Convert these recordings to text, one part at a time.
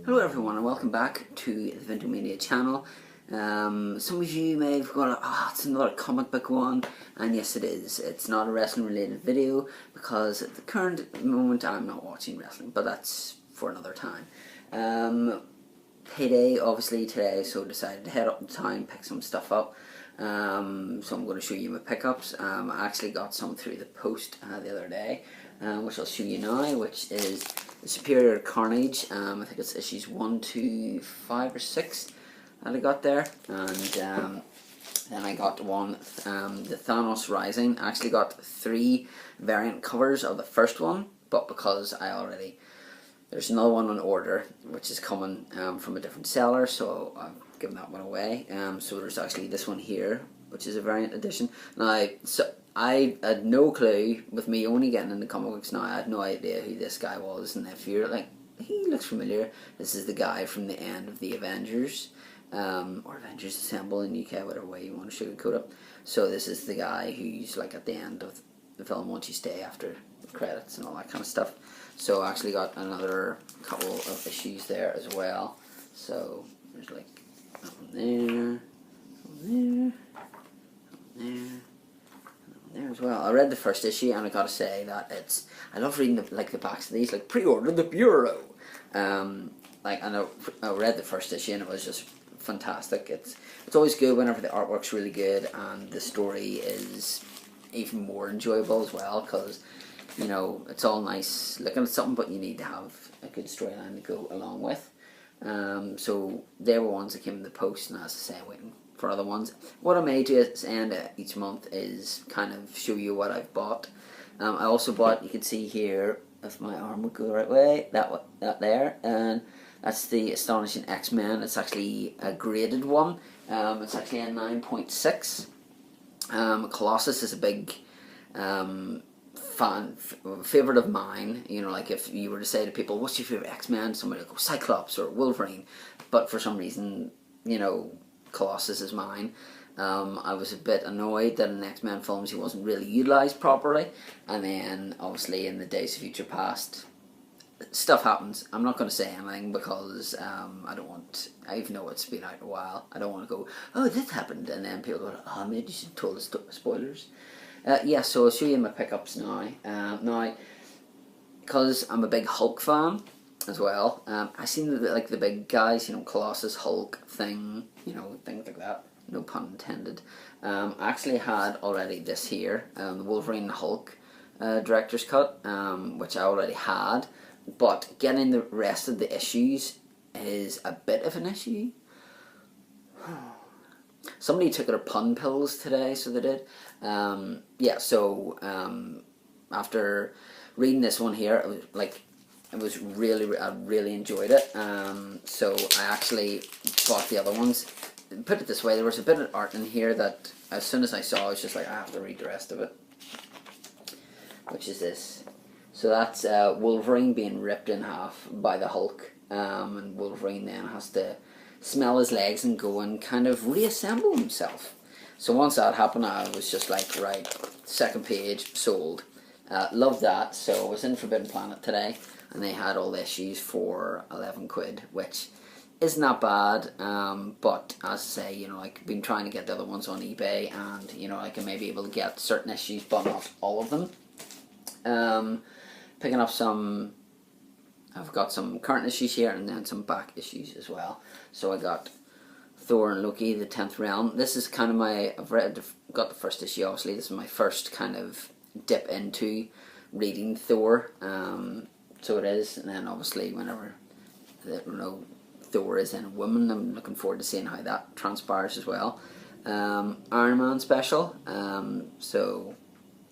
Hello everyone and welcome back to the Vintomania channel. Some of you may have gone, it's another comic book one, and yes it is. It's not a wrestling related video because at the current moment I'm not watching wrestling, but that's for another time. Payday obviously today, so decided to head up in town, pick some stuff up. So I'm going to show you my pickups. I actually got some through the post the other day, which I'll show you now, which is the Superior Carnage. I think it's issues 1 to 5 or 6 that I got there, and then I got one, the Thanos Rising. I actually got 3 variant covers of the first one, but because there's another one on order which is coming from a different seller, so I've given that one away. So there's actually this one here, which is a variant edition. Now, so I had no clue, with me only getting into comic books now, I had no idea who this guy was, and if you're like, he looks familiar, this is the guy from the end of the Avengers, or Avengers Assemble in UK, whatever way you want to sugarcoat it. So this is the guy who's like at the end of the film once you stay after the credits and all that kind of stuff. So I actually got another couple of issues there as well. So there's like that one there, there as well. I read the first issue and I gotta say that I love reading the backs of these, like pre-order the Bureau. I read the first issue and it was just fantastic. It's always good whenever the artwork's really good and the story is even more enjoyable as well, because you know, it's all nice looking at something, but you need to have a good storyline to go along with. So they were ones that came in the post, and as I say, waiting for other ones. What I may do at the end of each month is kind of show you what I've bought. I also bought, you can see here, if my arm would go the right way, that there, and that's the Astonishing X-Men. It's actually a graded one. It's actually a 9.6. Colossus is a big favorite of mine. You know, like if you were to say to people, what's your favorite X-Men, somebody would go Cyclops or Wolverine, but for some reason, you know, Colossus is mine. I was a bit annoyed that in the X-Men films he wasn't really utilised properly, and then obviously in the Days of Future Past stuff happens. I'm not going to say anything because I don't want, even though it's been out a while, I don't want to go, oh, this happened, and then people go, oh, maybe you should have told us spoilers. Yeah, so I'll show you my pickups now. Now, because I'm a big Hulk fan as well, I seen the big guys, you know, Colossus, Hulk, Thing, you know, things like that. No pun intended. I actually had already this here, the Wolverine and Hulk director's cut, which I already had. But getting the rest of the issues is a bit of an issue. Somebody took their pun pills today, so they did. Yeah, so after reading this one here, I really enjoyed it. So I actually bought the other ones. Put it this way, there was a bit of art in here that as soon as I saw, I was just like, I have to read the rest of it. Which is this. So that's Wolverine being ripped in half by the Hulk, and Wolverine then has to smell his legs and go and kind of reassemble himself. So once that happened, I was just like, right, second page, sold. Loved that. So I was in Forbidden Planet today, and they had all the issues for 11 quid, which isn't that bad, but as I say, you know, like, been trying to get the other ones on eBay, and, you know, like, I may be able to get certain issues, but not all of them. Picking up some, I've got some current issues here and then some back issues as well. So I got Thor and Loki, the 10th Realm. This is kind of got the first issue, obviously. This is my first kind of dip into reading Thor. So it is, and then obviously whenever, you know, Thor is in a woman, I'm looking forward to seeing how that transpires as well. Iron Man special. So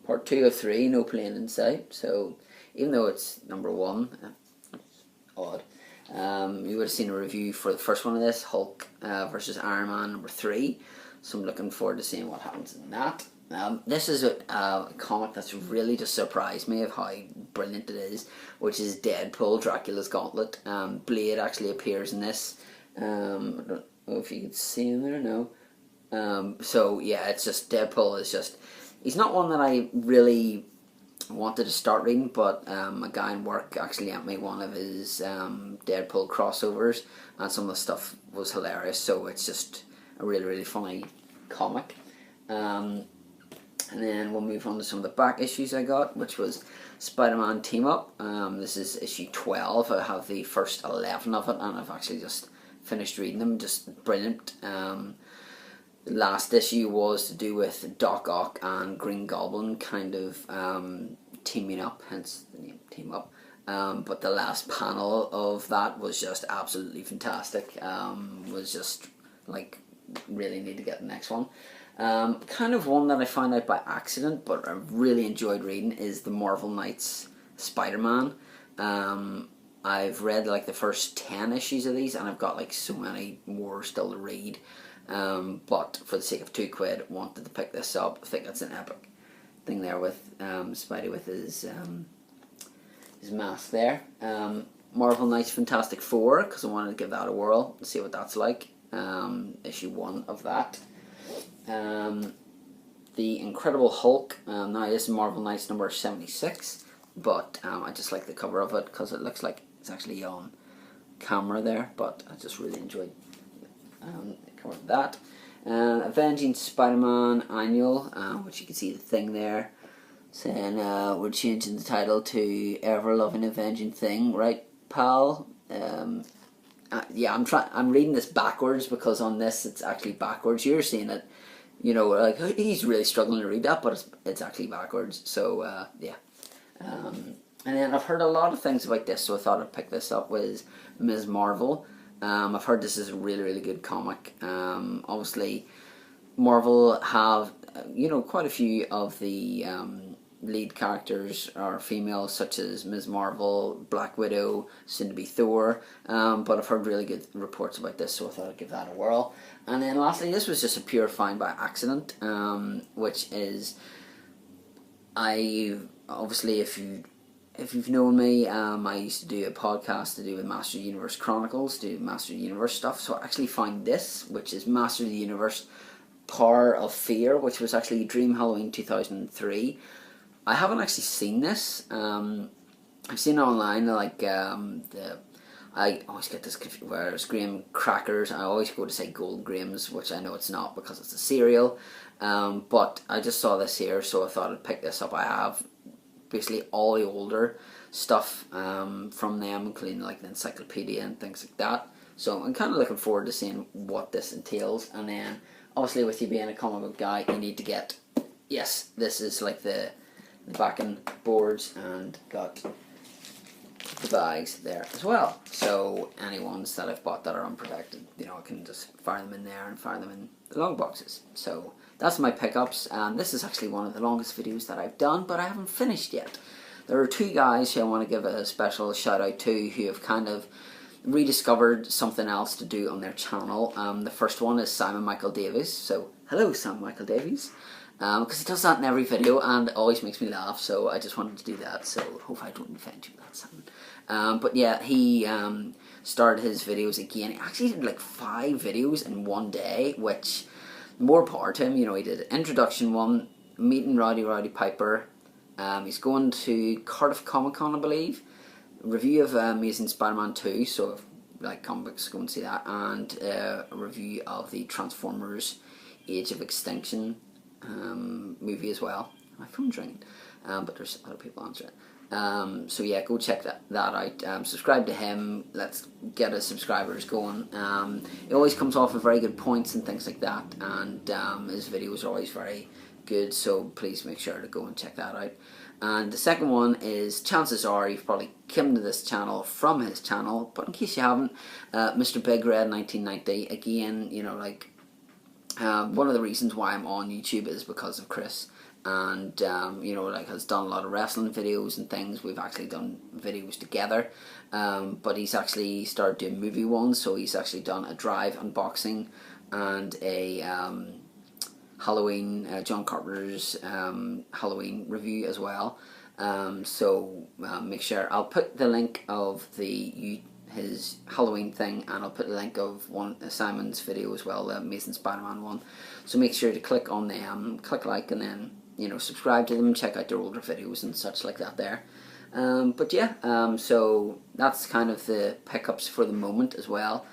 part 2 of 3, no plane in sight. So even though it's number 1, it's odd. You would have seen a review for the first one of this, Hulk versus Iron Man number 3. So I'm looking forward to seeing what happens in that. This is a comic that's really just surprised me of how brilliant it is, which is Deadpool, Dracula's Gauntlet. Blade actually appears in this. I don't know if you can see him there, no. So yeah, it's just, Deadpool is just, he's not one that I really I wanted to start reading, but a guy in work actually lent me one of his Deadpool crossovers, and some of the stuff was hilarious. So it's just a really, really funny comic. And then we'll move on to some of the back issues I got, which was Spider-Man Team Up. This is issue 12. I have the first 11 of it, and I've actually just finished reading them. Just brilliant. The last issue was to do with Doc Ock and Green Goblin kind of teaming up, hence the name Team Up. But the last panel of that was just absolutely fantastic. Was just like, really need to get the next one. Kind of one that I found out by accident, but I really enjoyed reading, is the Marvel Knights Spider-Man. I've read like the first 10 issues of these, and I've got like so many more still to read. But for the sake of £2, wanted to pick this up. I think that's an epic thing there with Spidey with his mask there. Marvel Knights Fantastic Four, because I wanted to give that a whirl and see what that's like. Issue 1 of that. The Incredible Hulk. Now this is Marvel Knights number 76, but I just like the cover of it because it looks like it's actually on camera there. But I just really enjoyed the cover of that. Avenging Spider-Man Annual, which you can see the thing there saying we're changing the title to Ever Loving Avenging Thing, right, pal? Yeah, I'm reading this backwards because on this it's actually backwards. You're seeing it, you know, like he's really struggling to read that, but it's actually backwards. So yeah. And then I've heard a lot of things about this, so I thought I'd pick this up. Was Ms. Marvel. I've heard this is a really, really good comic. Obviously, Marvel have, you know, quite a few of the lead characters are females, such as Ms. Marvel, Black Widow, soon to be Thor. But I've heard really good reports about this, so I thought I'd give that a whirl. And then lastly, this was just a pure find by accident, which is, obviously if you've known me, I used to do a podcast to do with Master of the Universe Chronicles, do Master of the Universe stuff. So I actually find this, which is Master of the Universe Power of Fear, which was actually Dream Halloween 2003. I haven't actually seen this. I've seen it online, like I always get this confused, where it's Graham Crackers. I always go to say Gold Grahams, which I know it's not because it's a cereal. But I just saw this here, so I thought I'd pick this up. I have basically all the older stuff from them, including like the encyclopedia and things like that. So I'm kind of looking forward to seeing what this entails. And then obviously with you being a comic book guy, you need to get, yes, this is like the backing boards, and got the bags there as well. So any ones that I've bought that are unprotected, you know, I can just fire them in there and fire them in the long boxes. So that's my pickups. This is actually one of the longest videos that I've done, but I haven't finished yet. There are two guys who I want to give a special shout out to who have kind of rediscovered something else to do on their channel. The first one is Simon Michael Davies. So hello, Simon Michael Davies. Because he does that in every video and it always makes me laugh, so I just wanted to do that. So hope I don't offend you with that, Simon. But yeah, he started his videos again. He actually did like 5 videos in one day, which, more power to him. You know, he did an introduction one, meeting Roddy Piper. He's going to Cardiff Comic Con, I believe. Review of Amazing Spider-Man 2, so if you like comic books, go and see that. And a review of the Transformers Age of Extinction movie as well. My phone's ringing, but there's other people answering it. So yeah, go check that out. Subscribe to him. Let's get his subscribers going. He always comes off with very good points and things like that, and his videos are always very good, so please make sure to go and check that out. And the second one is, chances are you've probably come to this channel from his channel, but in case you haven't, Mr. Big Red 1990. Again, you know, like, one of the reasons why I'm on YouTube is because of Chris, and you know, like, has done a lot of wrestling videos and things. We've actually done videos together, but he's actually started doing movie ones. So he's actually done a Drive unboxing and a Halloween, John Carpenter's Halloween review as well. So make sure, I'll put the link of his Halloween thing, and I'll put the link of Simon's video as well, the Amazing Spider-Man one. So make sure to click on them, click like, and then subscribe to them, check out their older videos and such like that there. But yeah, so that's kind of the pickups for the moment as well.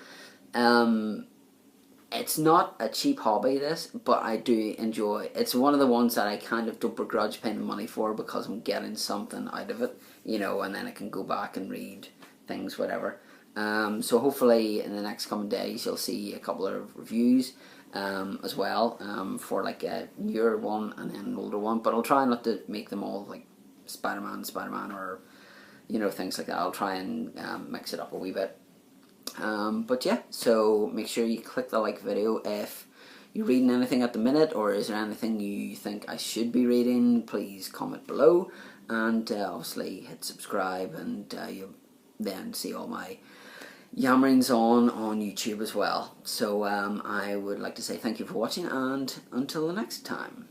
It's not a cheap hobby, this, but I do enjoy. It's one of the ones that I kind of don't begrudge paying money for, because I'm getting something out of it, and then I can go back and read things, whatever. So hopefully in the next coming days you'll see a couple of reviews as well, for like a newer one and then an older one. But I'll try not to make them all like Spider-Man, or things like that. I'll try and mix it up a wee bit. But yeah, so make sure you click the like video if you're reading anything at the minute, or is there anything you think I should be reading. Please comment below, and obviously hit subscribe, and you'll then see all my yammerings on YouTube as well. So I would like to say thank you for watching, and until the next time.